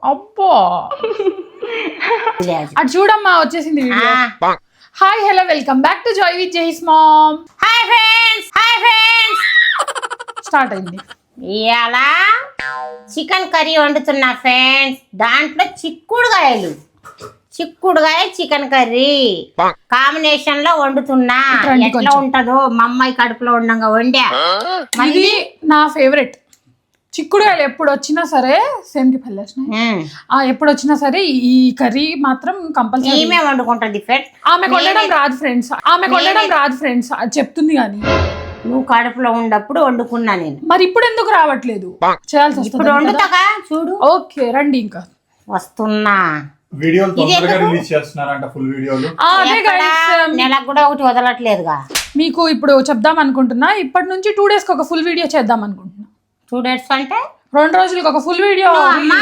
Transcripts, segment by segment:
అబ్బా అటు చూడమ్మా వచ్చేసింది video. Hi hello welcome back to joy with Jai's mom. Hi friends start అయింది. ఇవాళ చికెన్ కర్రీ వండుతున్నా ఫ్రెండ్స్. దాంట్లో చిక్కుడుగాయ చికెన్ కర్రీ కాంబినేషన్ లో వండుతున్నా. ఎట్లా ఉంటదో మా అమ్మాయి కడుపులో ఉండంగా వండా. ఇది నా ఫేవరెట్. చిక్కుడుగాయలు ఎప్పుడు వచ్చినా సరే సేమ్ ఎప్పుడు వచ్చినా సరే ఈ కర్రీ మాత్రం కంపల్సరీ ఈమె వండుకుంటది ఫ్రెండ్స్. ఆమె కొట్టడం రాదు ఫ్రెండ్స్ అది చెప్తుంది. కానీ నువ్వు కడుపులో ఉన్నప్పుడు వండుకున్నా నేను. మరి ఇప్పుడు ఎందుకు రావట్లేదు? చేయాల్సి ఇప్పుడు వండుతాగా చూడు. ఓకే రండి ఇంకా వస్తున్నా. వీడియోలు తొందరగా రిలీజ్ చేస్తున్నారంట, ఫుల్ వీడియోలు. నెలకు కూడా ఒకటి వదలట్లేదుగా. మీకు ఇప్పుడు చెప్దాం అనుకుంటున్నా, ఇప్పటి నుంచి 2 days కి ఒక ఫుల్ వీడియో చేద్దాం అనుకుంటున్నా. 2 days అంటే 2 రోజులకి ఒక ఫుల్ వీడియో. అమ్మా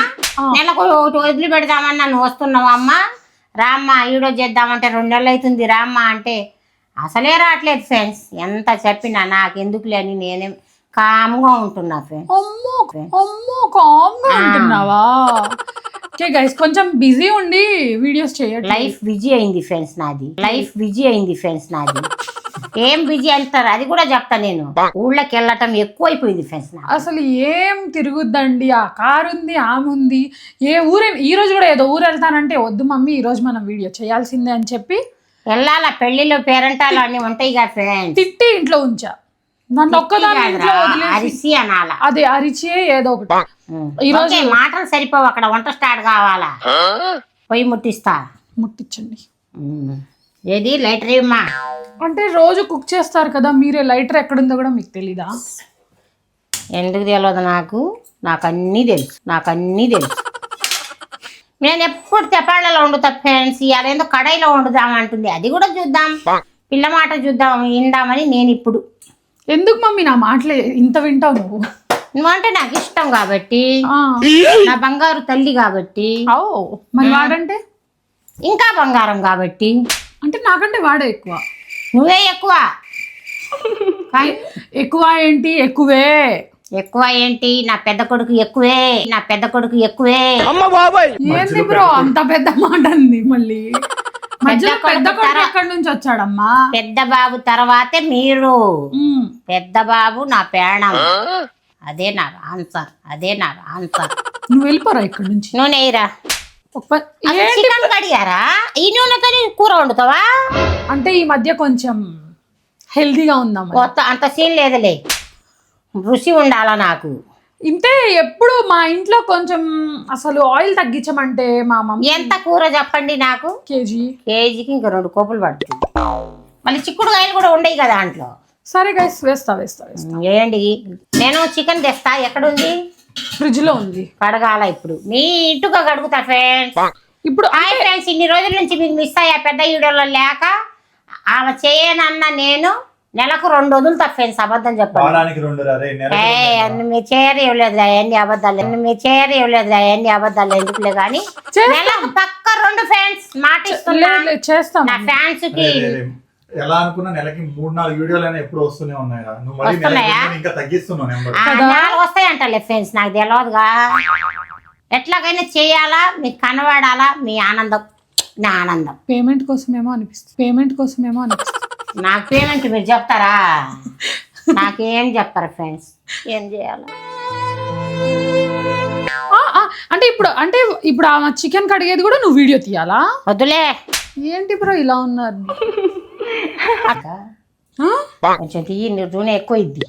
నెలకు ఒకటి వదిలి పెడదామన్నా నువ్వు వస్తున్నావు. అమ్మ రామ్మా వీడియో చేద్దామంటే 2 నెలలు అవుతుంది రామ్మా అంటే అసలే రావట్లేదు ఫ్రెండ్స్. ఎంత చెప్పినా నాకెందుకులే అని నేనే కామ్గా ఉంటున్నా ఫ్రెండ్స్. అమ్మో కామ్గా ఉంటున్నావా? ఓకే గైస్ కొంచెం బిజీ ఉండి వీడియోస్ చేయండి. లైఫ్ బిజీ అయింది ఫ్రెండ్స్ నాది. ఏం బిజీ అంటారు అది కూడా చెప్తా నేను. ఊళ్ళకి వెళ్ళటం ఎక్కువైపోయింది ఫ్రెండ్స్. అసలు ఏం తిరుగుద్దండి. ఆ కారు ఉంది, ఆమె ఉంది. ఏ ఊరే ఈ రోజు కూడా ఏదో ఊరు వెళ్తానంటే వద్దు మమ్మీ ఈ రోజు మనం వీడియో చేయాల్సిందే అని చెప్పి వెళ్ళాలా. పెళ్లిలో పేరెంటాలు అన్ని ఉంటాయి కదా ఫ్రెండ్స్. తిట్టి ఇంట్లో ఉంచా. నన్ను ఒక్కదాని అరిసి అనాల. అదే అరిచే ఏదో ఒకటి. ఈ రోజు మాటలు సరిపోవు. అక్కడ వంట స్టార్ట్ కావాలా. పొయ్యి ముట్టించండి. ఏది లైటర్ ఇమ్మా. అంటే రోజు కుక్ చేస్తారు కదా మీరే, లైటర్ ఎక్కడుందో కూడా మీకు తెలీదా? ఎందుకు తెలియదు నాకు అన్నీ తెలుసు. నేను ఎప్పుడు తెపాళ్ళలో వండుతా ఫ్రెండ్స్. ఇవాళ ఏందో కడాయిలో వండుదామంటుంది. అది కూడా చూద్దాం, పిల్ల మాట చూద్దాం విందామని నేను ఇప్పుడు. ఎందుకు మమ్మీ నా మాటలే ఇంత వింటావు నువ్వు? నువ్వంటే నాకు ఇష్టం కాబట్టి, నా బంగారు తల్లి కాబట్టి. మరి వాడంటే ఇంకా బంగారం కాబట్టి. అంటే నాకంటే వాడే ఎక్కువ. నువ్వే ఎక్కువ. ఎక్కువ ఏంటి? నా పెద్ద కొడుకు ఎక్కువే. ఏంది బ్రో అంత పెద్ద మాట అంది మళ్ళీ? పెద్ద కొడుకు ఎక్కడి నుంచి వచ్చాడమ్మా? పెద్ద బాబు తర్వాతే మీరు. పెద్ద బాబు నా ప్రాణం. అదే నా ఆన్సర్. నువ్వు వెళ్ళిపోరా ఇక్కడ నుంచి. నూనె వేయరా. చికెన్ కడిగారా? ఈ నూనెతో కూర వండుతావా? అంటే ఈ మధ్య కొంచెం హెల్తీగా ఉందాం. కొత్త అంత సీన్ లేదులే. రుచి ఉండాలా నాకు. ఇంతే ఎప్పుడు మా ఇంట్లో కొంచెం అసలు ఆయిల్ తగ్గించమంటే మా మమ్మీ. ఎంత కూర చెప్పండి నాకు? కేజీకి ఇంకా 2 కోపులు పడుతుంది. మళ్ళీ చిక్కుడుకాయలు కూడా ఉండయి కదా దాంట్లో. సరే గైస్ వేస్తా. ఏంటి నేను చికెన్ తెస్తా. ఎక్కడుంది? ఫ్రిడ్జ్ లో ఉంది. కడగాల ఇప్పుడు. నీటుగా కడుగుతా ఫ్రెండ్స్. ఇప్పుడు ఫ్రెండ్స్ ఇన్ని రోజుల నుంచి మీకు మిస్ అయ్యా పెద్ద వీడియోలో లేక. ఆమె చేయనన్న నేను నెలకు 2 వదులుతా ఫ్రెండ్స్. అబద్ధం చెప్పండి. మీరు చేయరు ఇవ్వలేదు అన్ని అబద్ధాలు ఎందుకులే కానీ నెలకు పక్క 2 ఫ్రెండ్స్ మాట ఇస్తున్నా. నా ఫ్యాన్స్ కి ఎలా అనుకున్నా నెలకి 3-4 వీడియోలు ఎప్పుడు వస్తూనే ఉన్నాయి. వస్తాయంటలే ఫ్రెండ్స్. నాకు తెలియదుగా. ఎట్లాగైనా చేయాలా, మీకు కనబడాలా. మీ ఆనందం నా ఆనందం. పేమెంట్ కోసమేమో అనిపిస్తుంది. నాకు పేమెంట్ మీరు చెప్తారా? నాకేం చెప్తారా ఫ్రెండ్స్? ఏం చేయాలా అంటే ఇప్పుడు ఆ చికెన్ కడిగేది కూడా నువ్వు వీడియో తీయాలా? వద్దులే. ఏంటి బ్రో ఇలా ఉన్నారు? కొంచెం తీయి. నూనె ఎక్కువ ఇద్ది.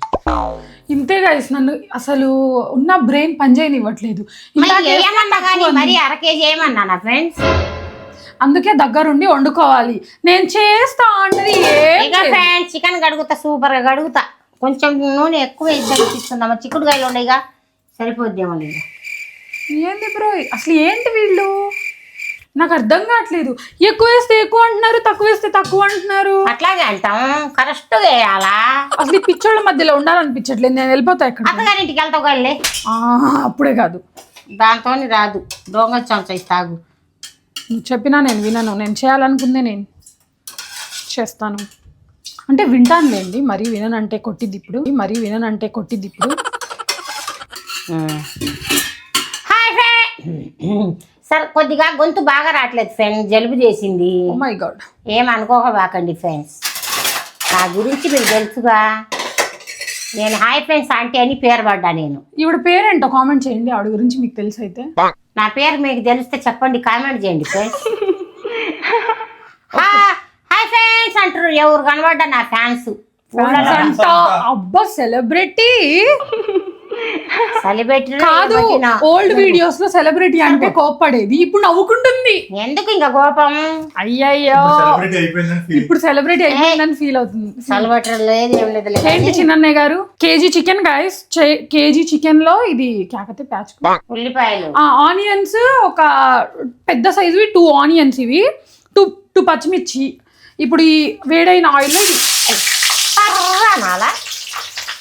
ఇంతే గైస్ నన్ను అసలు ఉన్న బ్రెయిన్ పనిచేయనివ్వట్లేదు. మరి 1/2 kg ఏమన్నా ఫ్రెండ్స్? అందుకే దగ్గరుండి వండుకోవాలి. నేను చేస్తా అన్నది ఫ్రెండ్స్. చికెన్ కడుగుతా, సూపర్ గా కడుగుతా. కొంచెం నూనె ఎక్కువ ఇస్తుందమ్మా. చిక్కుడుకాయలు ఉండేగా సరిపోద్దేమో. ఏంది బ్రో అసలు ఏంటి వీళ్ళు? నాకు అర్థం కావట్లేదు. ఎక్కువ వేస్తే ఎక్కువ అంటున్నారు, తక్కువ వేస్తే తక్కువ అంటున్నారు. అట్లాగే అంటాం. కరెక్ట్ వేయాలా? అసలు ఈ పిచ్చోళ్ళ మధ్యలో ఉండాలనిపించట్లేదు. నేను వెళ్ళిపోతా. ఇక్కడ అత్తగారింటికి వెళ్తావు కానీ అప్పుడే కాదు, దాంతో రాదు. దొంగ చంచ తాగు. నువ్వు చెప్పినా నేను వినను. నేను చేయాలనుకుందే నేను చేస్తాను. అంటే వింటానులేండి. మరీ విననంటే కొట్టిద్ది ఇప్పుడు. Hi friend. సరే కొద్దిగా గొంతు బాగా రావట్లేదు ఫ్రెండ్స్, జలుబు చేసింది. Oh my god. ఏమనుకోకబాకండి ఫ్రెండ్స్, నా గురించి మీకు తెలుసుగా. నేను హాయ్ ఫ్రెండ్స్ ఆంటీ అని పేరు పడ్డా. నేను ఈవిడ పేరేంటో కామెంట్ చేయండి, ఆవిడ గురించి మీకు తెలుసు అయితే. నా పేరు మీకు తెలిస్తే చెప్పండి, కామెంట్ చేయండి ఫ్రెండ్స్. హాయ్ ఫ్రెండ్స్ అంటారు ఎవరు కనబడ్డా నా ఫ్యాన్స్. అబ్బా సెలబ్రిటీ సెలబ్రిటీ కాదు, ఓల్డ్ వీడియోస్ లో సెలబ్రిటీ అంటే కోప్పడేది, ఇప్పుడు నవ్వుకుంటుంది. ఎందుకు ఇంకా కోపం? అయ్యయ్యో సెలబ్రిటీ అయిపోయిందని ఇప్పుడు సెలబ్రిటీ అయిపోయిందని ఫీల్ అవుతుంది. సెలబ్రిటీ లేదు ఏం లేదు. ఏంటి చిన్నన్నయ్య గారు, KG chicken guys, KG chicken లో ఇది కాకతే ప్యాచ్ ఉల్లిపాయలు, ఆనియన్స్ ఒక పెద్ద సైజువి 2 ఆనియన్స్, ఇవి 2 పచ్చిమిర్చి. ఇప్పుడు ఈ వేడైన ఆయిల్ లో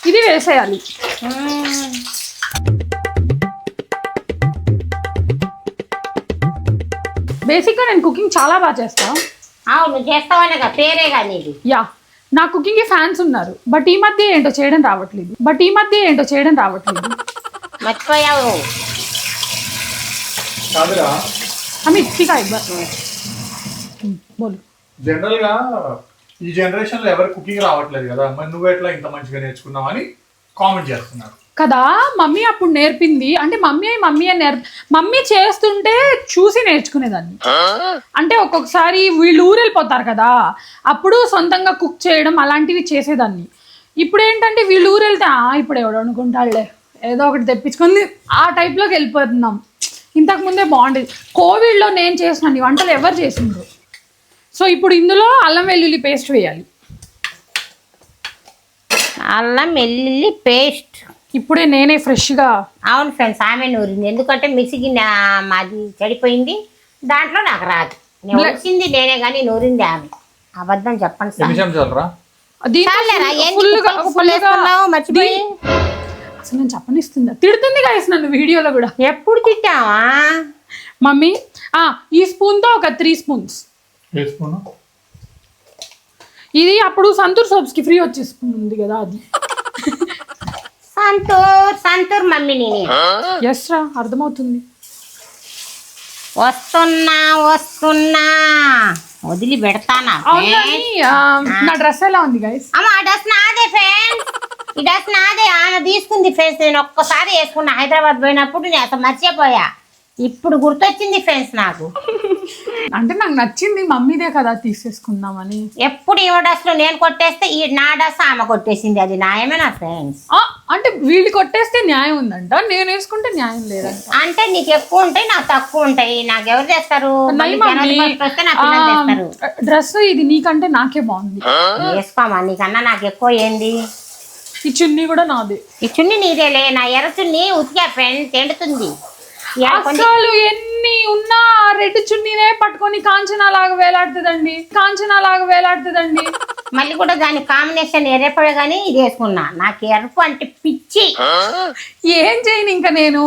ఇది వేసేయాలి. బేసిక్ గా నేను కుకింగ్ చాలా బాగా చేస్తా. నువ్వు చేస్తావనే పేరే కానీ ఇది. యా, నా కుకింగ్ కి ఫ్యాన్స్ ఉన్నారు, బట్ ఈ మధ్య ఏంటో చేయడం రావట్లేదు. మర్చిపోయావు కాదురా. బోలు. జనరల్ గా ఈ జనరేషన్ లో ఎవరు కుకింగ్ రావట్లేదు కదా, మరి నువ్వు ఎట్లా ఇంత మంచిగా నేర్చుకున్నావు అని కామెంట్ చేస్తున్నారు కదా. మమ్మీ అప్పుడు నేర్పింది అంటే మమ్మీ చేస్తుంటే చూసి నేర్చుకునేదాన్ని. అంటే ఒక్కొక్కసారి వీళ్ళు ఊరు వెళ్ళిపోతారు కదా, అప్పుడు సొంతంగా కుక్ చేయడం అలాంటివి చేసేదాన్ని. ఇప్పుడు ఏంటంటే వీళ్ళు ఊరు వెళ్తే ఇప్పుడు ఎవడు అనుకుంటాడులే ఏదో ఒకటి తెప్పించుకుంది ఆ టైప్లోకి వెళ్ళిపోతున్నాం. ఇంతకు ముందే బాగుండేది. కోవిడ్లో నేను చేసిన వంటలు ఎవరు చేసిండ్రు. సో ఇప్పుడు ఇందులో అల్లం వెల్లుల్లి పేస్ట్ వేయాలి. అల్లం వెల్లుల్లి పేస్ట్ ఇప్పుడే నేనే ఫ్రెష్గా. అవును ఫ్రెండ్స్, ఆమె నూరింది. ఎందుకంటే మిక్సీకి మాది చెడిపోయింది, దాంట్లో నాకు రాదు. నేను వచ్చింది నేనే కానీ నూరింది ఆమె. అబద్ధం చెప్పండి సార్. మర్చిపోయి అసలు నేను చెప్పనిస్తుందా, తిడుతుంది గాయస్ నన్ను వీడియోలో కూడా. ఎప్పుడు తిట్టావా మమ్మీ? ఈ స్పూన్తో ఒక 3 స్పూన్స్. ఇది అప్పుడు సంతూర్ సోప్స్ కి ఫ్రీ వచ్చే స్పూన్ ఉంది కదా, అది. సంతూర్ మమ్మీ నేనే. ఎస్ రా, అర్థమవుతుంది. వస్తున్నా వదిలి పెడతానా? నా డ్రెస్ ఎలా ఉంది గైస్? అమ్మా ఆ డ్రెస్ నాదే ఫ్రెండ్స్, ఈ డ్రెస్ నాదే. ఆమె తీసుకుంది ఫ్రెండ్స్. నేను ఒక్కసారి వేసుకున్నా హైదరాబాద్ పోయినప్పుడు, నేను అసలు మర్చిపోయా. ఇప్పుడు గుర్తొచ్చింది ఫ్రెండ్స్ నాకు. అంటే నాకు నచ్చింది, మమ్మీదే కదా తీసేసుకుందామని. ఎప్పుడు ఈ డ్రెస్ లో నేను కొట్టేస్తే ఈ నా డ్రెస్ ఆమె కొట్టేసింది, అది న్యాయమేనా ఫ్రెండ్స్? అంటే వీళ్ళు కొట్టేస్తే న్యాయం ఉందంట, నేను వేసుకుంటే న్యాయం లేదంట. అంటే నీకు ఎక్కువ ఉంటాయి, నాకు తక్కువ ఉంటాయి. నాకు ఎవరు చేస్తారు? డ్రెస్ ఇది నీకంటే నాకే బాగుంది. వేసుకోమా, నీకన్నా నాకు ఎక్కువ ఏంది. ఈ చున్నీ కూడా నాదే. ఈ చున్నీ నీదేలే, నా ఎర్ర చున్నీ ఉతికా ఫ్రెండ్స్, ఎండుతుంది. అసలు ఎన్ని ఉన్నా రెడ్ చున్నీనే పట్టుకొని కాంచనాలాగా వేలాడుతుందండి. మళ్ళీ కూడా దాని కాంబినేషన్ ఎర్రపడే గానీ ఇది వేసుకున్నా. నాకు ఎరుపు అంటే పిచ్చి. ఏం చేయను ఇంకా నేను.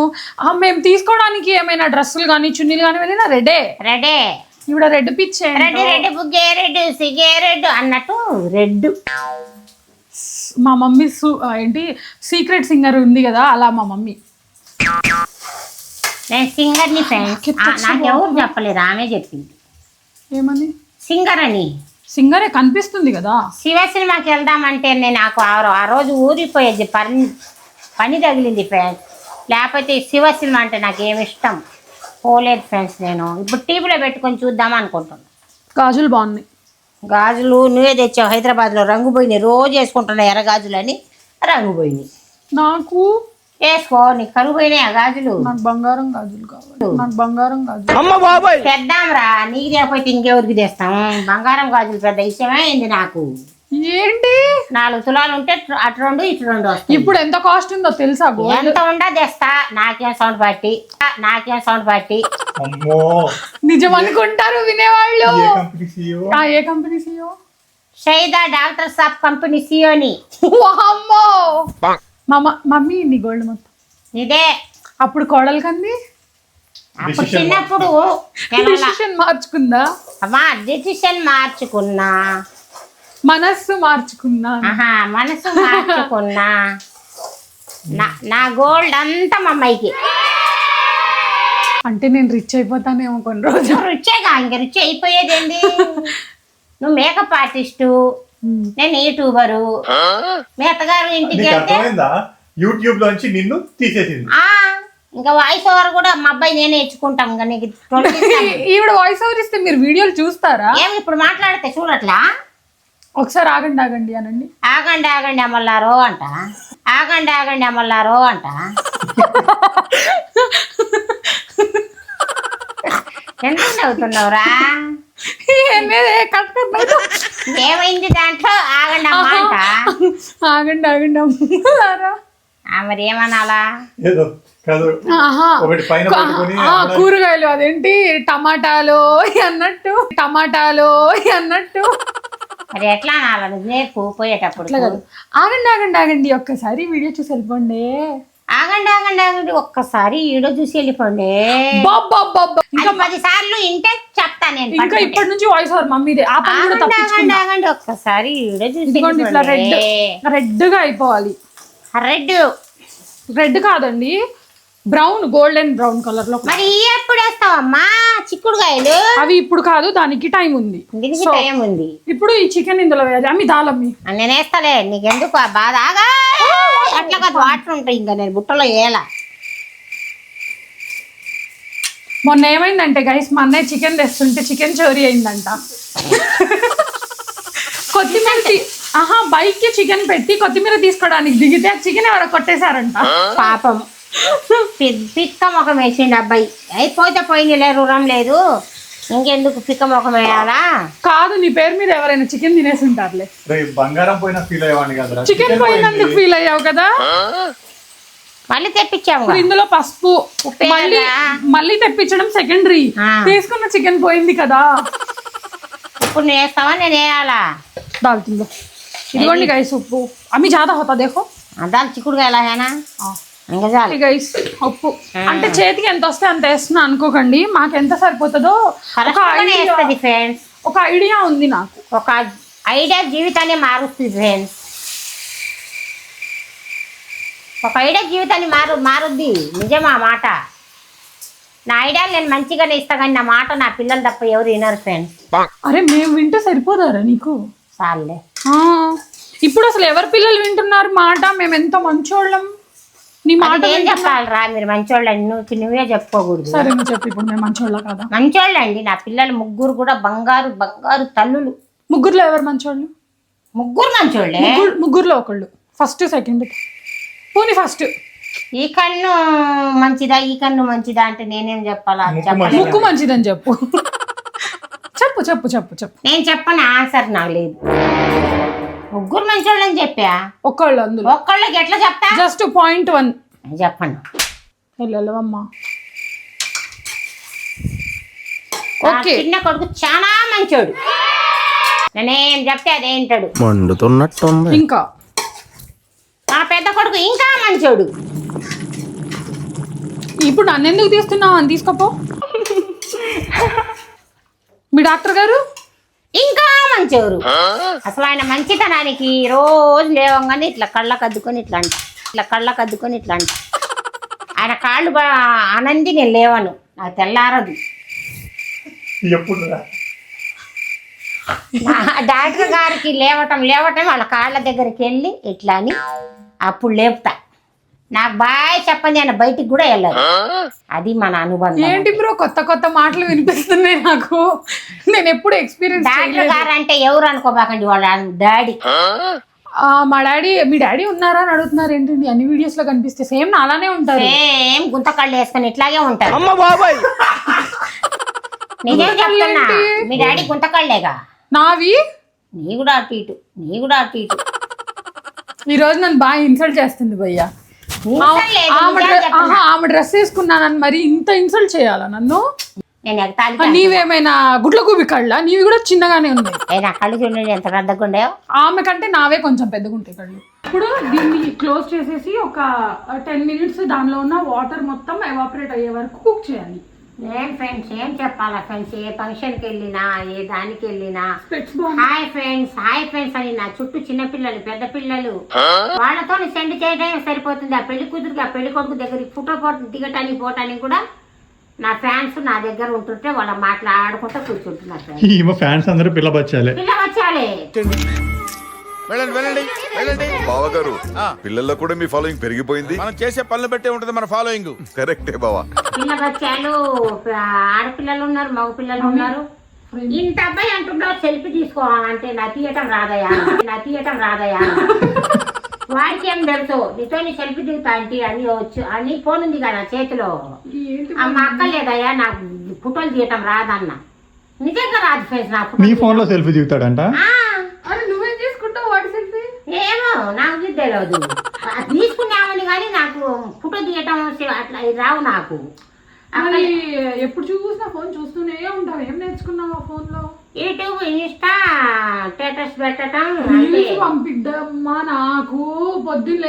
మేము తీసుకోవడానికి ఏమైనా డ్రెస్సులు కానీ చున్నీలు కానీ వెళ్ళినా రెడే. ఇవిడ రెడ్ పిచ్చే. రెడ్ బుగ్గే రెడ్ సిగే రెడ్ అన్నట్టు రెడ్. మా మమ్మీ ఏంటి సీక్రెట్ సింగర్ ఉంది కదా, అలా మా మమ్మీ. నేను సింగర్ని ఫ్రెండ్స్, నాకు ఎవరు చెప్పలేదు, ఆమె చెప్పింది. ఏమని? సింగర్ అని. సింగరే కనిపిస్తుంది కదా. శివ సినిమాకి వెళ్దామంటే నాకు ఆ రోజు ఊరిపోయేది, పని తగిలింది ఫ్రెండ్స్. లేకపోతే శివ సినిమా అంటే నాకు ఏమి ఇష్టం, పోలేదు ఫ్రెండ్స్. నేను ఇప్పుడు టీవీలో పెట్టుకొని చూద్దాం అనుకుంటున్నాను. గాజులు బాగున్నాయి. గాజులు నువ్వే తెచ్చావు హైదరాబాద్లో, రంగు పోయినాయి. రోజు వేసుకుంటున్నా ఎర్ర గాజులు అని, రంగు పోయినాయి. నాకు వేసుకో, నీకు కరువు పోయినాయి ఆ గాజులు. నాకు బంగారం గాజులు కావాలి. తెద్దాం రా, నీకు లేకపోతే ఇంకెవరికి తెస్తాం? బంగారం గాజులు పెద్ద విషయమే అయింది నాకు. ఏంటి 4 తులాలు ఉంటే అటు 2 ఇటు 2 వస్తాయి. ఇప్పుడు ఎంత కాస్ట్ ఉందో తెలుసా? ఎంత ఉండా తెస్తా. నాకేం సౌండ్ పార్టీ. నిజం అనుకుంటారు వినేవాళ్ళు. ఏ కంపెనీ CEO? షైదా డాక్టర్ సాబ్ కంపెనీ సియోని. మమ్మీ నీ గోల్డ్ మొత్తం ఇదే. అప్పుడు కోడలు కంది, అప్పుడు చిన్నప్పుడు డిసిషన్ మార్చుకుందా? డిసిషన్ మార్చుకున్నా, మనస్సు మార్చుకున్నా. నా గోల్డ్ అంతా మా అమ్మాయికి. అంటే నేను రిచ్ అయిపోతానేమో కొన్ని రోజులు. రుచేగా ఇంక రుచి అయిపోయేది ఏంది. నువ్వు మేకప్ ఆర్టిస్టు, నేను యూట్యూబరు. మీ అత్తగారు ఇంటికి నీకు వెళ్తే అర్థమైందా? యూట్యూబ్ లోంచి నిన్ను తీసేసింది. ఇంకా వాయిస్ ఓవర్ కూడా మా అబ్బాయి నేనే ఇచ్చుకుంటాం. ఇంకా నీకు 20 ఇస్తాను. ఈవిడ వాయిస్ ఓవర్ ఇస్తే మీరు వీడియోలు చూస్తారా? ఏమి ఇప్పుడు మాట్లాడితే చూడట్లా? ఒకసారి ఆగండి అనండి. ఆగండి ఆగండి అమల్లారో అంట, ఆగండి ఆగండి అమల్లారో అంట. ఎంత నవ్వుతున్నావురా? ఏమైంది దాంట్లో? ఆగండి అమ్మ అంట. ఆగండి అమ్మారా. మరి ఏమనాలా? ఏదో కాదు, ఒకటి పైన పెట్టుకొని కూరగాయలు అదేంటి టమాటాలు అన్నట్టు మరి ఎట్లా అనాలా? నువ్వు నేర్పు పోయేటప్పుడు. ఆగండి ఒక్కసారి వీడియో చూసి వెళ్ళిపోండి. ఆగండి ఆగండి ఆగండి ఒక్కసారి ఈడో చూసి వెళ్ళిపోండి. ఇంకా 10 సార్లు ఇంటే చెప్తా నేను. ఇంకా ఇప్పటి నుంచి వాయిస్ ఓవర్ మమ్మీదే. ఆ పని కూడా తప్పించుకుంటా. ఆగండి ఒక్కసారి ఈడో చూసి ఇట్లా రెడ్ గా అయిపోవాలి. రెడ్ కాదండి, బ్రౌన్, గోల్డెన్ బ్రౌన్ కలర్ లో. మరి ఎప్పుడు వేస్తావమ్మా చిక్కుడుకాయలు? అవి ఇప్పుడు కాదు, దానికి టైం ఉంది. దీనికి టైం ఉంది. ఇప్పుడు ఈ చికెన్ ఇందులో వేయాలి. అమ్మి దాలమ్మి నేను వేస్తాలే, నీకెందుకు ఆ బాధ? అట్లా కాదు, వాటర్ ఉంటాయి. ఇంకా నేను బుట్టలో వేయాలా. మొన్న ఏమైందంటే గైస్, మా అన్నయ్య చికెన్ తెస్తుంటే చికెన్ చోరీ అయిందంట. కొత్తిమీర బైక్ కి చికెన్ పెట్టి కొత్తిమీర తీసుకోవడానికి దిగితే చికెన్ ఎవరో కొట్టేశారంట. పాపం పిక్క ముఖం వేసిండు అబ్బాయి. అయిపోతే పోయిందిలే, రుణం లేదు, ఇంకెందుకు పిక్క ముఖం వేయాలా? కాదు, నీ పేరు మీద ఎవరైనా చికెన్ తినేసి ఉంటారులే. బంగారం పోయినా ఫీల్ అయ్యేవాడిని కదా. చికెన్ పోయినందుకు ఫీల్ అయ్యావు కదా. మళ్ళీ తెప్పించాము. ఇందులో పసుపు మళ్ళీ తెప్పించడం సెకండరీ. తీసుకున్న చికెన్ పోయింది కదా. ఇప్పుడు నేను వేస్తావా? నేను వేయాలా? దాల్చిందో ఇదిగోండి గైస్ ఉప్పు. అమ్మి జాదా హోతా దేఖో. దాని చిక్కుడుగా ఎలా హేనా? ఇంకా చాలు గైస్ ఉప్పు. అంటే చేతికి ఎంత వస్తే అంత వేస్తున్నా అనుకోకండి, మాకు ఎంత సరిపోతుందో ఒక ఐడియా ఉంది నాకు. ఒక ఐడియా జీవితాన్ని మారుస్తుంది ఫ్రెండ్స్. ఒక ఐడియా జీవితాన్ని మారుద్ది. నిజమా మాట? నా ఐడియాలు నేను మంచిగానే ఇస్తా, కానీ నా మాట నా పిల్లలు తప్ప ఎవరు వినరు ఫ్రెండ్స్. అరే మేము వింటే సరిపోదారా నీకు? చాలే. ఇప్పుడు అసలు ఎవరు పిల్లలు వింటున్నారు మాట? మేము ఎంత మంచోళ్ళం. నీ మాట ఏం చెప్పాలరా? మీరు మంచోళ్ళండి, నువ్వే చెప్పుకోకూడదు. సరే నువ్వు చెప్పు, ఇప్పుడు మేము మంచోళ్ళ కదా? మంచోళ్ళండి. నా పిల్లలు ముగ్గురు కూడా బంగారు బంగారు తల్లులు. ముగ్గురులో ఎవరు మంచోళ్ళు? ముగ్గురు మంచోళ్ళే. ముగ్గురులో ఒకళ్ళు ఫస్ట్, సెకండ్, పోనీ ఫస్ట్. ఈ కన్ను మంచిదా, ఈ కన్ను మంచిదా అంటే నేనేం చెప్పాలా? ముక్కు మంచిదని చెప్పు. చెప్పు నేను చెప్పను, ఆన్సర్ నాకు లేదు. ముగ్గురు మంచోళ్ళని చెప్పా. ఒక్కళ్ళు అందులో ఒక్కళ్ళకి ఎట్లా చెప్తా? జస్ట్ 0.1 చెప్పండి. వెళ్ళమ్మా. చిన్న కొడుకు చాలా మంచోడు. నేనేం చెప్తే అదేంటాడు. మండుతున్నట్టుంది. ఇంకా నా పెద్ద కొడుకు ఇంకా మంచోడు. ఇప్పుడు నన్ను ఎందుకు తీస్తున్నావు? అని తీసుకోపో. మీ డాక్టర్ గారు ఇంకా మంచోరు. అసలు ఆయన మంచితనానికి రోజు లేవంగానే ఇట్లా కళ్ళకు అద్దుకొని ఇట్లా అంట. ఆయన కాళ్ళు ఆనంది నేను లేవను, నాకు తెల్లారదు. డాక్టర్ గారికి లేవటం వాళ్ళ కాళ్ళ దగ్గరికి వెళ్ళి ఇట్లా అని అప్పుడు లేపుతా. నాకు బాయ్ చెప్పండి, ఆయన బయటికి కూడా వెళ్ళదు. అది మన అనుబంధం. ఏంటి బ్రో కొత్త మాటలు వినిపిస్తున్నాయి నాకు. నేను ఎప్పుడు ఎక్స్పీరియన్స్. డాక్టర్ గారు అంటే ఎవరు అనుకోబాకండి, వాళ్ళ డాడీ. మా డాడీ. మీ డాడీ ఉన్నారా అని అడుగుతున్నారు ఏంటండి? అన్ని వీడియోస్ లో కనిపిస్తే సేమ్ అలానే ఉంటారు. సేమ్ గుంతకళ్ళు వేసుకొని ఇట్లాగే ఉంటారు. నిజం చెప్తున్నా, మీ డాడీ గుంతకళ్ళేగా. నావి నీ కూడా అటు ఇటు. ఈ రోజు నన్ను బాగా ఇన్సల్ట్ చేస్తుంది భయ్యా. ఆమె డ్రెస్ వేసుకున్నానని మరి ఇంత ఇన్సల్ట్ చేయాలా నన్ను? నీవేమైనా గుడ్ల గూబి కళ్ళ? నీవి కూడా చిన్నగానే ఉన్నాయి. నా కళ్ళు చూడండి ఎంత పెద్దగా ఉండేవో. ఆమె కంటే నావే కొంచెం పెద్దగా ఉంటాయి కళ్ళు. ఇప్పుడు దీన్ని క్లోజ్ చేసేసి ఒక 10 minutes దానిలో ఉన్న వాటర్ మొత్తం ఎవాపరేట్ అయ్యే వరకు కుక్ చేయాలి. ఏం ఫ్రెండ్స్ ఏం చెప్పాలా ఫ్రెండ్స్? ఏ ఫంక్షన్కి వెళ్ళినా, ఏ దానికి వెళ్ళినా హాయ్ ఫ్రెండ్స్ అని నా చుట్టూ చిన్నపిల్లలు, పెద్ద పిల్లలు, వాళ్ళతో సెండ్ చేయడం సరిపోతుంది. ఆ పెళ్లి కూతురికి, ఆ పెళ్లి కొడుకు దగ్గరికి ఫోటో దిగటానికి పోవటానికి కూడా నా ఫ్యాన్స్ నా దగ్గర ఉంటుంటే వాళ్ళ మాట్లాడుకుంటూ కూర్చుంటున్నారు ఈమె ఫ్యాన్స్ అందరూ పిల్ల బచ్చాలే. పిల్ల వచ్చాలే. వెళ్ళండి వెళ్ళండి వెళ్ళండి. బావగారు పిల్లల్లో కూడా మీ ఫాలోయింగ్ పెరిగిపోయింది. మనం చేసే పనులు బట్టే ఉంటది మన ఫాలోయింగ్. కరెక్టే బావా. పిల్ల బచ్చాలు ఆడపిల్లలు ఉన్నారు, మగ పిల్లలు ఉన్నారు. ఇంత అబ్బాయి అంటున్నావు సెల్ఫీ తీసుకోవాలంటే నా తీయటం రాదయా వాడికి ఏం తెలుసు నీతో సెల్ఫీ దిగుతా అంటే అని వచ్చు అని ఫోన్ ఉంది కదా చేతిలో. మా అక్క లేదయ్యా నాకు ఫోటోలు తీయటం రాదన్న. నిజంగా రాదు ఫ్రెండ్స్ నాకు. నీ ఫోన్ లో సెల్ఫీ దిగుతాడంట. అరే నువ్వేం చేసుకుంటావు వాడి సెల్ఫీ? ఏమో నాకు తెలియదు. తీసుకున్నామని కానీ నాకు ఫోటో తీయటం అట్లా రావు నాకు. మరి ఎప్పుడు చూసినా ఫోన్ చూస్తూనే ఉంటావు. ఏం నేర్చుకున్నావు ఆ ఫోన్ లో? యూట్యూబ్, ఇన్స్టా, స్టేటస్ పెట్టడం. పంపిద్దమ్మా నాకు పొద్దున్న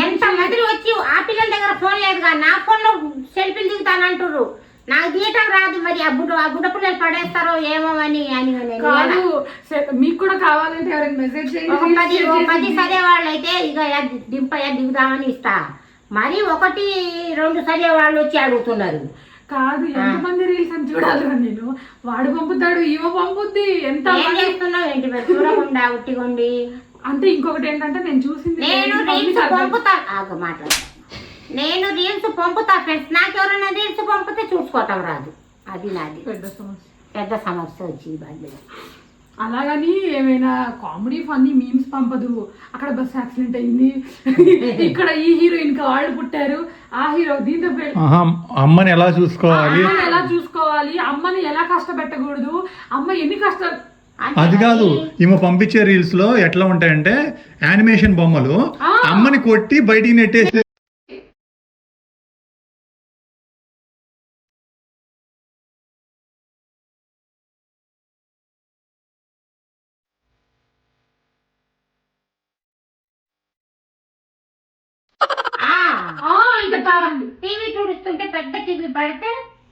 ఎంత మంది వచ్చి ఆ పిల్లల దగ్గర ఫోన్ లేదుగా నా ఫోన్ లో సెల్ఫీలు దిగుతానంటారు. నాకు తీయటం రాదు. మరి ఆ బుడ్డ పిల్లలు పడేస్తారో ఏమో అని కాదు. మీకు కూడా కావాలంటే ఎవరైనా మెసేజ్ చేయండి. 10 చదివేవాళ్ళు అయితే ఇక దిగుదామని ఇస్తా. మరి 1-2 చదివేవాళ్ళు వచ్చి అడుగుతున్నారు. కాదు ఎంతమంది రీల్స్ అని చూడాలి నేను. వాడు పంపుతాడు, ఈమె పంపుద్ది. ఎంత చేస్తున్నావు ఏంటి మరి చూడకుండా ఉట్టిగొండి. అంటే ఇంకొకటి ఏంటంటే నేను చూసింది నేను రీల్స్ పంపుతా ఫ్రెండ్స్. నాకు ఎవరైనా రీల్స్ పంపితే చూసుకోవటం రాదు. అది నాది పెద్ద సమస్య వచ్చింది బాధ్యత. అలాగని ఏమైనా కామెడీ ఫన్నీ మీమ్స్ పంపదు. అక్కడ బస్ యాక్సిడెంట్ అయింది, ఇక్కడ ఈ హీరోయిన్ కి వాళ్ళు పుట్టారు, ఆ హీరో దీంతో అమ్మని ఎలా చూసుకోవాలి, అమ్మని ఎలా కష్టపెట్టకూడదు, అమ్మ ఎన్ని కష్టాలు. అది కాదు. ఈమె పంపించే రీల్స్ లో ఎట్లా ఉంటాయంటే యానిమేషన్ బొమ్మలు అమ్మని కొట్టి బయటికి నెట్టేసి టీవీ చూడుస్తుంటే పెద్ద టీవీ పడితే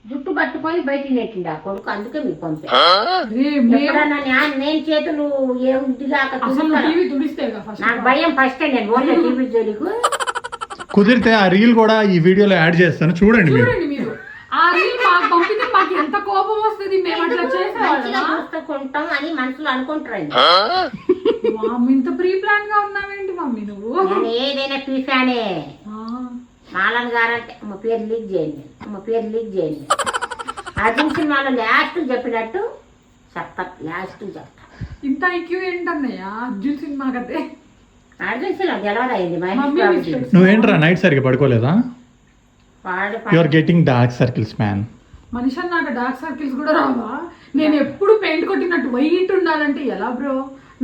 జుట్టు పట్టుకొని బయటికి నెట్టిండు ఆ కొడుకు. అందుకే మీకు పంపే. నేను చేతులు ఏదిగా నాకు భయం. ఫస్ట్ నేను ఓన్లీ టీవీ జోలికు. కుదిరితే ఆ రీల్ కూడా ఈ వీడియోలో యాడ్ చేస్తాను, చూడండి మీరు. ఆ రీల్ మాకు పంపితే మాకు ఎంత కోపం వస్తుంది. మేము అట్లా చేస్తాం అని మనసులో అనుకుంటారండి. ఇంత ప్రీ ప్లాన్ గా ఉన్నావేంటి మమ్మీ నువ్వు? నేను ఏదైనా పీసానే. మాలన్ గారంటే మా పేరు లీక్ చేయండి. అర్జున్ సినిమాలో లాస్ట్ చెప్పినట్టు లాస్ట్ చెప్తా. ఇంత ఐక్యూ ఏంటన్నయ్యా అర్జున్ సినిమా కదే. అర్జున్ సినిమా గెలవదైంది. నువ్వేంట్రా నైట్ సరిగ్గా పడుకోలేదా? You are getting dark circles man. మనిషి నాకు డార్క్ సర్కిల్స్ కూడా రావా? నేను ఎప్పుడు పెయింట్ కొట్టినట్టు వైట్ ఉండాలంటే ఎలా బ్రో?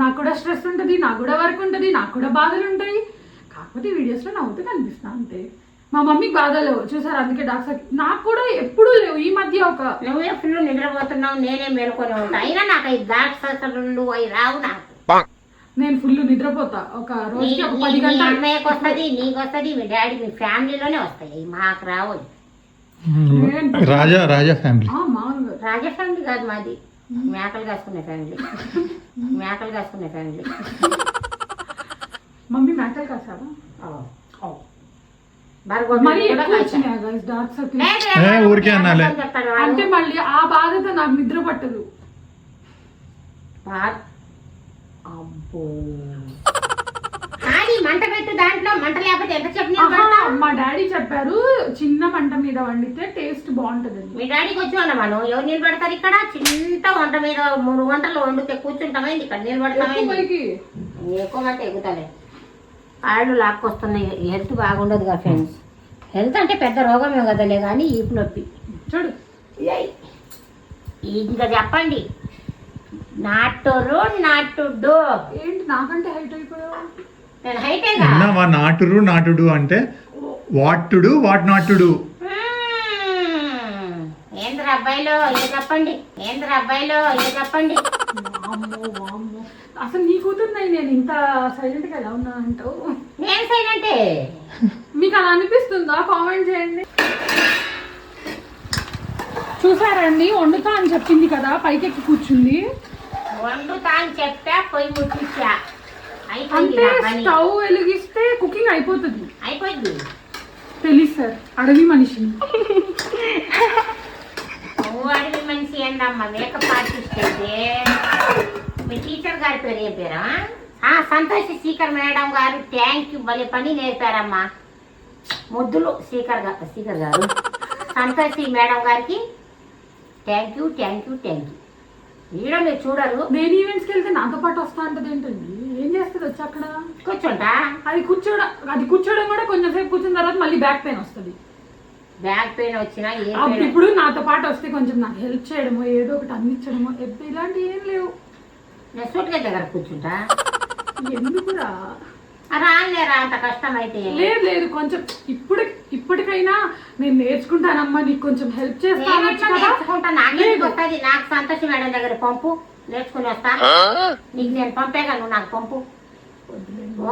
నాకు కూడా స్ట్రెస్ ఉంటుంది, నాకు కూడా వర్క్ ఉంటుంది, నాకు కూడా బాధలు ఉంటాయి. కాకపోతే వీడియోస్ లో నవ్వుతూ కనిపిస్తా అంతే. మా మమ్మీకి బాధ లేవు చూసారు, అందుకే డాక్టర్ సర్కిల్. నాకు కూడా ఎప్పుడూ లేవు. ఈ మధ్య నువ్వే ఫుల్ నిద్రపోతున్నావు, నేనే మేలుకొని ఉంటా. అయినా నాకు అవి డార్క్ సర్కిల్ అవి రావు. నాకు నేను ఫుల్ నిద్రపోతా. ఒక రోజుకి ఒక 10 గంటలు. అమ్మాయికి వస్తుంది, నీకు వస్తుంది, మీ డాడీ మీ ఫ్యామిలీలోనే వస్తాయి. మాకు రావు. రాజా ఫ్యామిలీ. రాజా ఫ్యామిలీ కాదు మాది. మేకలు కాసుకునే ఫ్యామిలీ. మమ్మీ మేకలు కాసావా? ఊరికే అన్నాలే. అంటే మళ్ళీ ఆ బాధతో నాకు నిద్ర పట్టదు. మంట పెట్టు, దాంట్లో మంట లేకపోతే ఎంత చెప్పిన. మా డాడీ చెప్పారు చిన్న మంట మీద వండితే టేస్ట్ బాగుంటది. మీ డాడీకి వచ్చి మనం ఎవరు నిలబడతారు ఇక్కడ? చిన్న వంట మీద 3 గంటలు వండితే కూర్చుంటామైంది. ఇక్కడ నిలబడతామైంది. ఎక్కువ మంట ఎగుతాలే. కాళ్ళు లాక్కొస్తున్నాయి. హెల్త్ బాగుండదు కదా ఫ్రెండ్స్. హెల్త్ అంటే పెద్ద రోగమే కదలే కానీ ఈపు నొప్పి. చూడు ఇంకా చెప్పండి. నాటురు నాటుడు ఏంటి? నాకంటే హైట్ అయిపోయావు. నేను హైటే నాటుడు అంటే వాటుడు వాట్ నాటుడు. ఏంద్ర అబ్బాయిలో ఇది చెప్పండి. అసలు నీ కూతురున్నాయి నేను ఇంత సైలెంట్ గా ఎలా ఉన్నా అంటావు? నేను సైలెంటే. మీకు అలా అనిపిస్తుందా? కామెంట్ చేయండి. చూసారండి, వండుతా అని చెప్పింది కదా, పైకెక్కి కూర్చుంది. వండుతా అని చెప్పా, పొయ్యి ముట్టించా. అంటే స్టవ్ వెలిగిస్తే కుకింగ్ అయిపోతుంది. అయిపోయింది. తెలుసు సార్, అడవి మనిషిని. ఫ్రెండ్ అమ్మ మేకప్ ఆర్టిస్ట్ అయితే మీ టీచర్ గారి పేరు ఏం పేరా సంతోష్ శీకర్ మేడం గారు థ్యాంక్ యూ భలే పని నేర్పారమ్మా ముద్దులు శీకర్ గారు సంతోషి మేడం గారికి థ్యాంక్ యూ వీడియో మీరు చూడరు. నేను ఈవెంట్స్కి వెళ్తే నాతో పాటు వస్తా అంటది ఏంటండి? ఏం చేస్తుంది వచ్చి అక్కడ? కూర్చుంటా. అది కూర్చోవడం కూడా కొంచెం సేపు కూర్చున్న తర్వాత మళ్ళీ బ్యాక్ పెయిన్ వస్తుంది. బ్యాక్ పెయిన్ వచ్చినా ఇప్పుడు నాతో పాటు వస్తే కొంచెం నాకు హెల్ప్ చేయడమో ఏదో ఒకటి అందించడమో ఇలాంటివి ఏం లేవు. నేను సూట్గా దగ్గర కూర్చుంటా. ఎందుకురా రాలేరా అంత కష్టం అయితే? లేదు కొంచెం ఇప్పటికైనా నేను నేర్చుకుంటానమ్మా, నీకు కొంచెం హెల్ప్ చేస్తాను. నేర్చుకుంటా. నాకే వస్తుంది. నాకు సంతోష్ మేడం దగ్గర పంపు, నేర్చుకుని వస్తా. నీకు నేను పంపేగా, నువ్వు నాకు పంపు.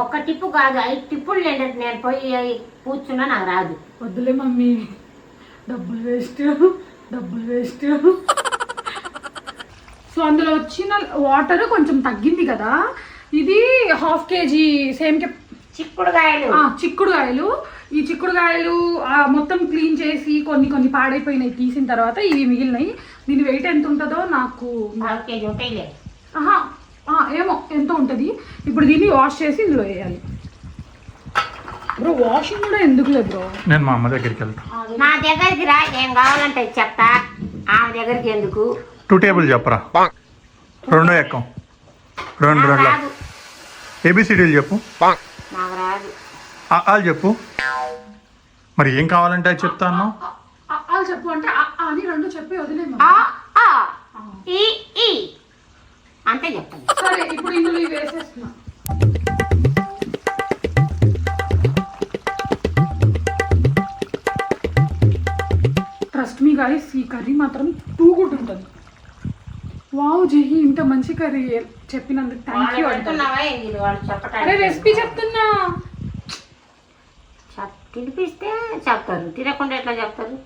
ఒక్క టిప్పు కాదు 5 టిప్పులు నేను పోయి కూర్చున్నా నాకు రాదు. వద్దులే మమ్మీ, డబ్బులు వేస్ట్. సో అందులో వచ్చిన వాటర్ కొంచెం తగ్గింది కదా. ఇది 1/2 kg సేమ్ చిక్కుడుకాయలు. ఈ చిక్కుడుకాయలు మొత్తం క్లీన్ చేసి కొన్ని పాడైపోయినాయి తీసిన తర్వాత ఇవి మిగిలినాయి. దీని వెయిట్ ఎంత ఉంటుందో నాకు 4 kg ఉంటాయిలే. ఏమో ఎంత ఉంటుంది. ఇప్పుడు దీన్ని వాష్ చేసి ఇందులో వేయాలి. బ్రో వాషింగ్ కూడా ఎందుకులే బ్రో, నేను మా అమ్మ దగ్గరికి వెళ్తాను. నా దగ్గరికి రా, ఏం కావాలంటే చెప్తా. ఆమె దగ్గరికి ఎందుకు? 2 టేబుల్ చెప్పరా, 2 ఎక్కం 2 ఏబిసిడీలు చెప్పు. నాకు రాదు. వాళ్ళు చెప్పు. మరి ఏం కావాలంటే అది చెప్తాను. వాళ్ళు చెప్పు అంటే అని 2 చెప్పి వదిలేమా. ఈ అంతే చెప్తాను. సరే ఇప్పుడు ఇందులో ఇవి వేసేస్తున్నా. ట్రస్ట్ మీ గైస్, ఈ కర్రీ మాత్రం టూ గుడ్ ఉంటుంది. వావ్ జహీ, ఇంత మంచి కర్రీ చెప్పినందుకు థ్యాంక్ యూ. అరే రెసిపీ చెప్తున్నా. తినిపిస్తే చెప్తారు, తినకుండా ఎట్లా చెప్తారు?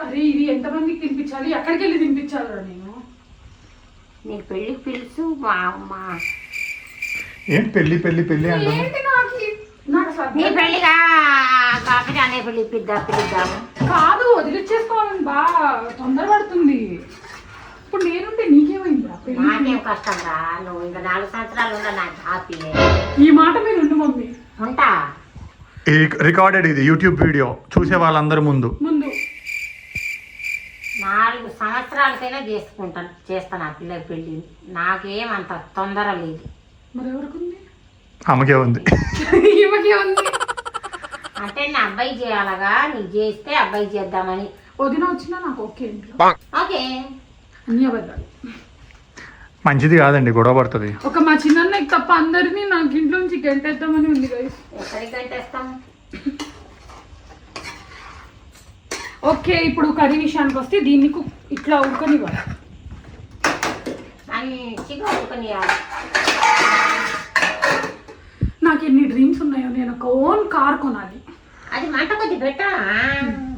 అరే ఇది ఎంతమందికి తినిపించాలి, ఎక్కడికి వెళ్ళి తినిపించాలి నేను? నీకు పెళ్ళికి పిలుసు మా అమ్మ. ఏంటి పెళ్ళి అంటే ఏంటి నాకు నీ పెళ్ళిగా కాకపోతే అనే పెళ్ళి పిలుద్దాము. కాదు, వదిలిచ్చేసుకోవాలని బాగా తొందరపడుతుంది. ఇప్పుడు నేనుంటే నీకేమైందా? నాకేం కష్టం రా, నువ్వు ఇంకా 4 సంవత్సరాలు ఉండ నాకు హ్యాపీ. ఈ మాట మీరు ఉండు మమ్మీ. ఉంటా. రికార్డెడ్ ఇది యూట్యూబ్ వీడియో చూసే వాళ్ళందరి ముందు 4 సంవత్సరాలకైనా చేస్తాను ఆ పిల్లకి పెళ్ళి. నాకేం అంత తొందర లేదు. మరి ఎవరికి ఉంది? ఆమెకే ఉంది. ఈమెకే ఉంది అంటే నా అబ్బాయి చేయాలగా, నీకు చేస్తే అబ్బాయి చేద్దామని. వదిన వచ్చినా నాకు ఓకే. ఇంట్లో ఓకే అన్ని అబద్ధాలు. మంచిది కాదండి, గొడవ పడుతుంది. ఒక మా చిన్నకి తప్ప అందరినీ నాకు ఇంట్లో నుంచి గంటేద్దామని ఉంది గైస్. ఎక్కడికి గంటేస్తాం? ఓకే ఇప్పుడు కర్రీ విషయానికి వస్తే దీన్ని ఇట్లా ఉడకనివ్వాలి. మంచిగా ఉడకనియాలి. నాకు ఎన్ని డ్రీమ్స్ ఉన్నాయో, నేను ఒక ఓన్ కార్ కొనాలి. అది మంట కొద్ది పెట్టా,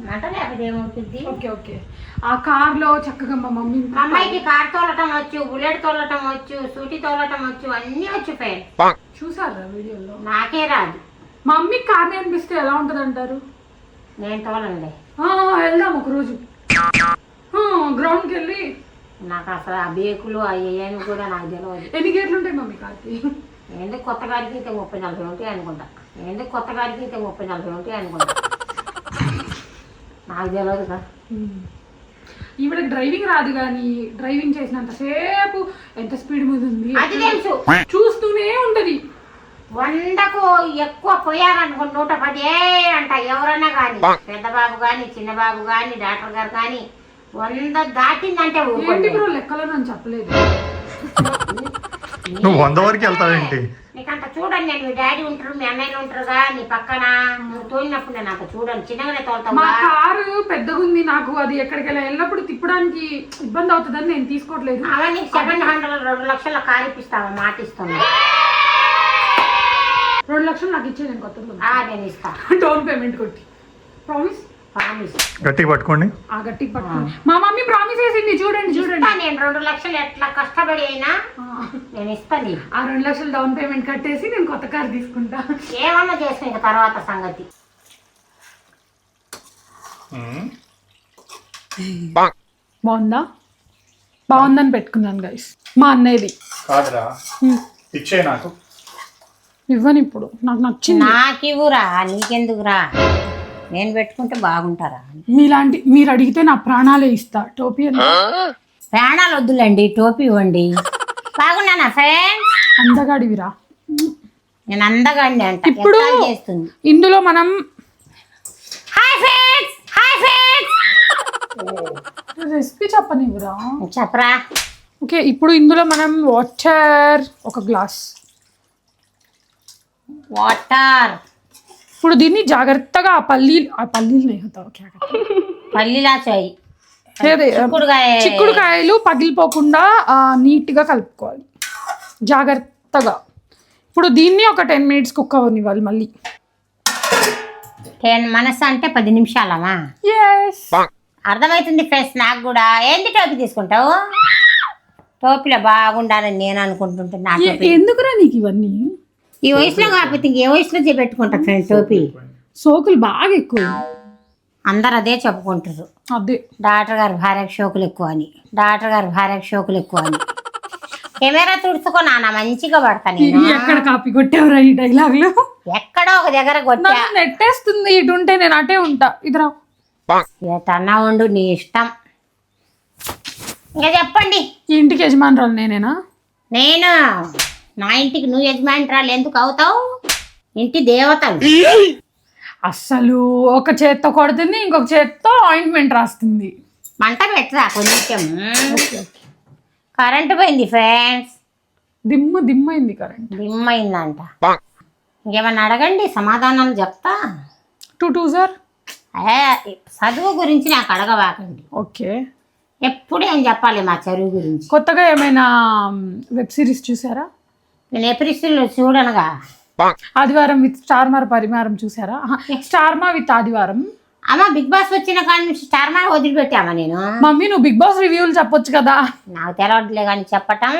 మంట లేకపోతే ఏమవుతుంది? ఓకే ఆ కార్ లో చక్కగా మా మమ్మీ మా అమ్మాయికి కార్ తోలటం వచ్చు, బుల్లెట్ తోలటం వచ్చు, స్కూటీ తోలటం వచ్చు, అన్నీ వచ్చు. ఫ్రెండ్ చూసారా వీడియోలో? నాకే రాదు. మా మమ్మీకి కార్ నేర్పిస్తే ఎలా ఉంటది అంటారు? నేను తోలండి. వెళ్దాం ఒక రోజు గ్రౌండ్కి వెళ్ళి. నాకు అసలు ఆ బేకులు అయ్యేమి కూడా నాకు తెలియదు. ఎన్ని గేట్లు ఉంటాయి మమ్మీ కార్కి? ఎందుకు కొత్త గారికి అయితే 30-40 ఉంటాయి అనుకుంటా. నాకు తెలియదు కదా. ఈవిడకి డ్రైవింగ్ రాదు కానీ డ్రైవింగ్ చేసినంతసేపు ఎంత స్పీడ్ మీద ఉంది అది తెలుసు, చూస్తూనే ఉంటది. 100కు ఎక్కువ పోయారనుకో 110 అంట ఎవరన్నా కానీ, పెద్ద బాబు కానీ చిన్న బాబు కానీ డాక్టర్ గారు కానీ 100 దాటిందంటే ఏంటి బ్రో లెక్కలో నన్ను చెప్పలేదు. నువ్వు 100 వరకు వెళ్తావేంటి? నీకంత చూడండి, నేను మీ డాడీ ఉంటారు, మీ అన్నయ్యలు ఉంటారుగా నీ పక్కన. నువ్వు తోలినప్పుడు నేను అంత చూడండి, చిన్నగానే తోలుతావు. మా కారు పెద్దగా ఉంది, నాకు అది ఎక్కడికి వెళ్ళినప్పుడు తిప్పడానికి ఇబ్బంది అవుతుందని నేను తీసుకోవట్లేదు. అవన్నీ 700 2 లక్షల కారు ఇప్పిస్తావా? మాట ఇస్తున్నా. 2 లక్షలు నాకు ఇచ్చే, నేను కొత్తగా నేను ఇస్తా. డౌన్ పేమెంట్ కొట్టి. ప్రామిస్? గట్టిగా పట్టుకోండి. గట్టిగా పట్టుకోండి. మా మమ్మీ ప్రామిస్ చేసింది, చూడండి. నేను 2 లక్షలు ఎట్లా కష్టపడి అయినా నేను ఇస్తాను. ఆ 2 లక్షలు డౌన్ పేమెంట్ కట్టేసి నేను కొత్త కారు తీసుకుంటా. ఏమన్నా చేసిన ఇంకా తర్వాత సంగతి. బాగుందా? బాగుందని పెట్టుకున్నాను గైస్. మా అన్నయ్యది. కాదురా, ఇచ్చే నాకు. ఇవ్వను ఇప్పుడు, నాకు నచ్చింది. నాకు ఇవ్వురా, నీకెందుకురా, నేను పెట్టుకుంటే బాగుంటారా. మీరు అడిగితే నా ప్రాణాలే ఇస్తా. టోపీ ఎంత? ప్రాణాలు వద్దులేండి, టోపీ ఇవ్వండి. బాగున్నానా ఫ్రెండ్స్? అందగాడివిరా. నేను అందగాడిని అంట. ఇప్పుడు ఎట్లా చేస్తుంది ఇందులో మనం hi friends, hi friends recipe చెప్పనివ్వరా. చెప్పరా. ఓకే, ఇప్పుడు ఇందులో మనం వాటర్ ఒక గ్లాస్. వాటర్. ఇప్పుడు దీన్ని జాగ్రత్తగా ఆ పల్లీలు నేహతావు పల్లీలా చాయ్. చిక్కుడుకాయలు పగిలిపోకుండా నీట్గా కలుపుకోవాలి జాగ్రత్తగా. ఇప్పుడు దీన్ని ఒక 10 minutes కుక్ అవ్వనివ్వాలి. మళ్ళీ 10 మనసు అంటే 10 నిమిషాలమా? అర్థమవుతుంది ఫ్రెండ్స్ నాకు కూడా. ఏంది టోపీ తీసుకుంటావు? టోపీలో బాగుండాలని నేను అనుకుంటుంటే నా టోపీ ఎందుకురా నీకు ఇవన్నీ? ఈ వయసులో కాకపోతే ఇంకే వయసులో పెట్టుకుంటా ఫ్రెండ్ టోపీ. సోకులు బాగా ఎక్కువ. అందరు అదే చెప్పుకుంటారు, అదే డాక్టర్ గారి భార్యకు షోకులు ఎక్కువ అని, డాక్టర్ గారి భార్యకు షోకులు ఎక్కువ అని. కెమెరా తుడుచుకో నాన్న, మంచిగా పడతాను. ఎక్కడ కాపీ కొట్టేవరా ఈ డైలాగులు? ఎక్కడో ఒక దగ్గర కొట్టా. నెట్టేస్తుంది ఇటు ఉంటే, నేను అటే ఉంటా. ఇద్దరా ఎటన్నా ఉండు, నీ ఇష్టం. ఇంకా చెప్పండి. ఈ ఇంటికి యజమానురాలు నేనేనా? నేను నా ఇంటికి నువ్వు యజమానిరాలు ఎందుకు అవుతావు? ఇంటి దేవతలు. అస్సలు ఒక చేత్తో కొడుతుంది, ఇంకొక చేత్తో ఆయింట్మెంట్ రాస్తుంది. మంట పెట్టరా కొంచెం. కరెంటు పోయింది ఫ్రెండ్స్. దిమ్మయింది కరెంట్. దిమ్మైందంట. ఇంకేమన్నా అడగండి, సమాధానాలు చెప్తా. 2 సార్. చదువు గురించి నాకు అడగవాకండి. ఓకే, ఎప్పుడు ఏం చెప్పాలి మా చదువు గురించి. కొత్తగా ఏమైనా వెబ్ సిరీస్ చూసారా? నేను ఎపిసోడ్లో చూడనుగా. ఆదివారం విత్ స్టార్మా పరిమారం చూసారా? స్టార్మా విత్ ఆదివారం. అమ్మ బిగ్ బాస్ వచ్చిన కాడి నుంచి స్టార్ మా వదిలిపెట్టామా నేను. మమ్మీ నువ్వు బిగ్ బాస్ రివ్యూలు చెప్పొచ్చు కదా. నాకు తెలవట్లే కానీ చెప్పటం.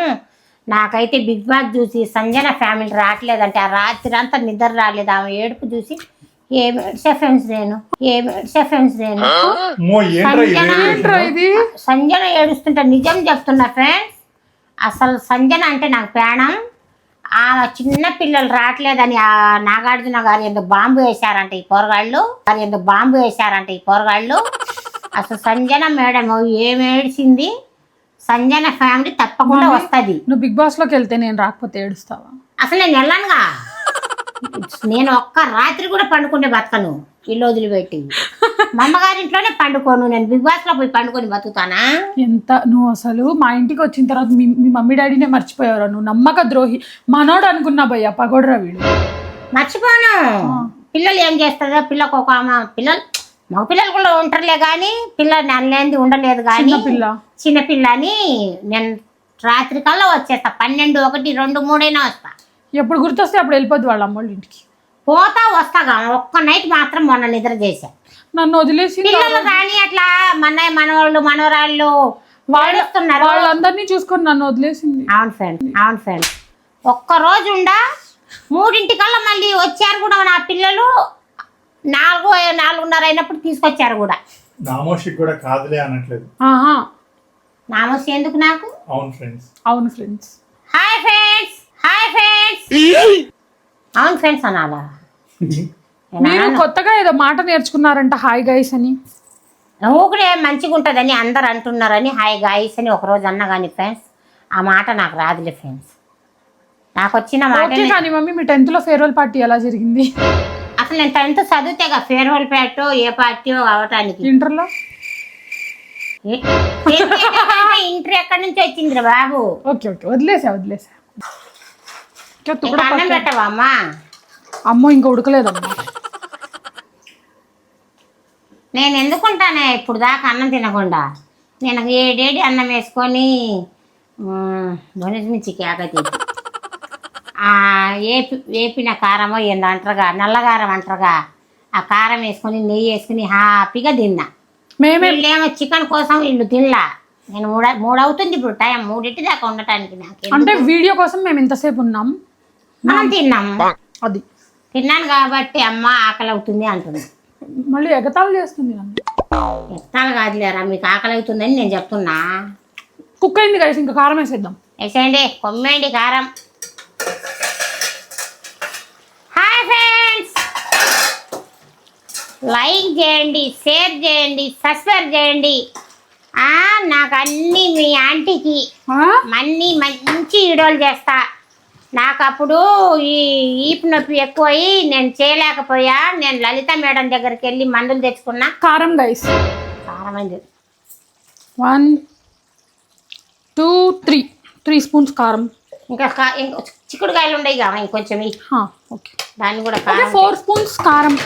నాకైతే బిగ్ బాస్ చూసి సంజన ఫ్యామిలీ రావట్లేదంటే ఆ రాత్రి అంతా నిద్ర రాలేదు. ఆమె ఏడుపు చూసి ఏడ్చే ఫ్రెండ్స్ నేను. సంజన ఏడుస్తుంటే నిజం చెప్తున్నా ఫ్రెండ్స్. అసలు సంజన అంటే నాకు ప్రాణం. ఆ చిన్న పిల్లలు రావట్లేదని ఆ నాగార్జున గారు ఎందుకు బాంబు వేశారంట ఈ పోరగాళ్ళు. అసలు సంజన మేడం ఏం ఏడ్చింది. సంజన ఫ్యామిలీ తప్పకుండా వస్తుంది. నువ్వు బిగ్ బాస్ లోకి వెళ్తే నేను రాకపోతే ఏడుస్తావా? అసలు నేను వెళ్ళనుగా. నేను ఒక్క రాత్రి కూడా పండుకుంటే బతకను ఇల్లు వదిలిపెట్టి. మా అమ్మగారింట్లోనే పండుకోను. నేను బిగ్ బాస్ లో పోయి పండుకొని బతుకుతానా? ఎంత నువ్వు అసలు మా ఇంటికి వచ్చిన తర్వాత మీ మమ్మీ డాడీనే మర్చిపోయావురా. నువ్వు నమ్మక ద్రోహి మనోడు అనుకున్నా భయ్యా, పగోడరా వీడు. మర్చిపోను. పిల్లలు ఏం చేస్తారో పిల్లకు ఒక మగ పిల్లలు కూడా ఉంటారులే కానీ పిల్ల నన్నేంది ఉండలేదు కానీ చిన్నపిల్ల అని. నేను రాత్రి కల్లా వచ్చేస్తా. 12, 1, 2, 3 అయినా వస్తా. ఎప్పుడు గుర్తొస్తే అప్పుడు వెళ్ళిపోద్ది వాళ్ళ అమ్మోళ్ళ ఇంటికి. పోతా వస్తాగా. ఒక్క నైట్ మాత్రం మొన్న నిద్ర చేశా. నన్ను వదిలేసి పిల్లలు కానీ అట్లా మనవాళ్ళు మనవరాళ్ళు వాడుస్తున్నారు. వాళ్ళందరినీ చూసుకొని నన్ను వదిలేసింది. అవును ఫ్రెండ్స్ ఒక్క రోజు 3 మళ్ళీ వచ్చారు కూడా నా పిల్లలు. 4:30 అయినప్పుడు తీసుకొచ్చారు కూడా. నామోషికి కూడా కాదులే అనట్లేదు. నామోషి ఎందుకు నాకు? అవును ఫ్రెండ్స్. హాయ్ ఫ్రెండ్స్ అవును ఫ్రెండ్స్ అనాలా? మీరు కొత్తగా ఏదో మాట నేర్చుకున్నారంట, హాయ్ గైస్ అని. నువ్వు కూడా మంచిగా ఉంటుందని అందరు అంటున్నారని హాయ్ గైస్ అని ఒకరోజు అన్నా కానీ ఫ్రెండ్స్ ఆ మాట నాకు రాదులే ఫ్రెండ్స్. నాకు వచ్చిన మాట. కానీ మమ్మీ మీ 10th లో ఫేర్వెల్ పార్టీ ఎలా జరిగింది? అసలు నేను 10th చదివితేగా ఫేర్వెల్ పార్టీ ఏ పార్టీ అవటానికి. ఇంటర్లో ఇంటర్ ఎక్కడి నుంచి వచ్చింది బాబు? ఓకే వదిలేసా. అన్నం పెట్టవా అమ్మా? అమ్మో ఇంకా ఉడకలేదమ్మా. నేను ఎందుకుంటానే ఇప్పుడు దాకా అన్నం తినకుండా. నేను ఏడేడి అన్నం వేసుకొని నుంచి కేకతి వేపిన కారమో ఏందో అంటారుగా, నల్లగారం అంటారుగా, ఆ కారం వేసుకొని నెయ్యి వేసుకుని హ్యాపీగా తిన్నా. వీళ్ళేమో చికెన్ కోసం వీళ్ళు తినలా. నేను 3 అవుతుంది ఇప్పుడు టైం. 3 దాకా ఉండటానికి నాకు. అంటే వీడియో కోసం మేము ఇంతసేపు ఉన్నాం. మనం తిన్నాం. అది తిన్నాను కాబట్టి అమ్మ ఆకలి అవుతుంది అంటుంది. మళ్ళీ ఎగతాళి చేస్తుంది. ఎగతాళి కాదులేరా, మీకు ఆకలి అవుతుందని నేను చెప్తున్నా. కుక్ అయింది గైస్, ఇంకా కారం వేసేద్దాం. వేసేయండి, కొమ్మేయండి కారం. హాయ్ ఫ్రెండ్స్, లైక్ చేయండి, షేర్ చేయండి, సబ్స్క్రైబ్ చేయండి. నాకు అన్నీ మీ ఆంటీకి అన్నీ మంచి వీడియోలు చేస్తా. నాకు అప్పుడు ఈ ఈపు నొప్పి ఎక్కువయి నేను చేయలేకపోయా. నేను లలిత మేడం దగ్గరికి వెళ్ళి మందులు తెచ్చుకున్నా. కారం గైస్, కారమైంది. 1 2 3 స్పూన్స్ కారం. ఇంకా చిక్కుడుకాయలు ఉండయి కావా ఇంకొంచెం ఓకే, దాన్ని కూడా కారం 4 స్పూన్స్ కారం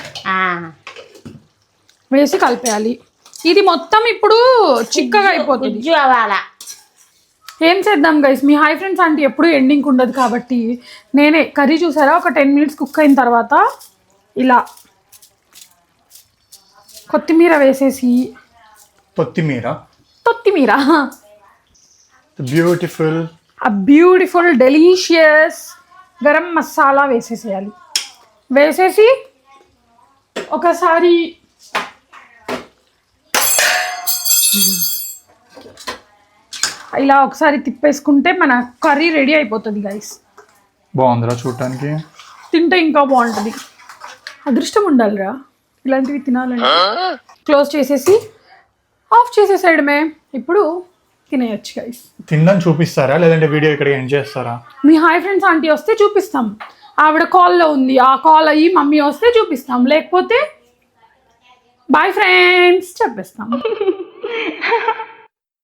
వేసి కలిపేయాలి. ఇది మొత్తం ఇప్పుడు చిక్కగా అయిపోతుంది, గుజ్జు అవ్వాలా. ఏం చేద్దాం గైస్, మీ హై ఫ్రెండ్స్ అంటే ఎప్పుడు ఎండింగ్ ఉండదు కాబట్టి నేనే కర్రీ చూసారా ఒక 10 మినిట్స్ కుక్ అయిన తర్వాత ఇలా కొత్తిమీర వేసేసి కొత్తిమీర బ్యూటిఫుల్ డెలీషియస్ గరం మసాలా వేసేసేయాలి. వేసేసి ఒకసారి ఇలా ఒకసారి తిప్పేసుకుంటే మన కర్రీ రెడీ అయిపోతుంది గైస్. బాగుందిరా చూడటానికి, తింటే ఇంకా బాగుంటుంది. అదృష్టం ఉండాలిరా ఇలాంటివి తినాలంటే. క్లోజ్ చేసేసి ఆఫ్ చేసేసేయడమే. ఇప్పుడు తినేయచ్చు గైస్. తినడం చూపిస్తారా లేదంటే వీడియో ఇక్కడ ఎండ్ చేస్తారా? మీ హాయ్ ఫ్రెండ్స్ ఆంటీ వస్తే చూపిస్తాం, ఆవిడ కాల్లో ఉంది, ఆ కాల్ అయ్యి మమ్మీ వస్తే చూపిస్తాం, లేకపోతే బాయ్ ఫ్రెండ్స్ చెప్పేస్తాం.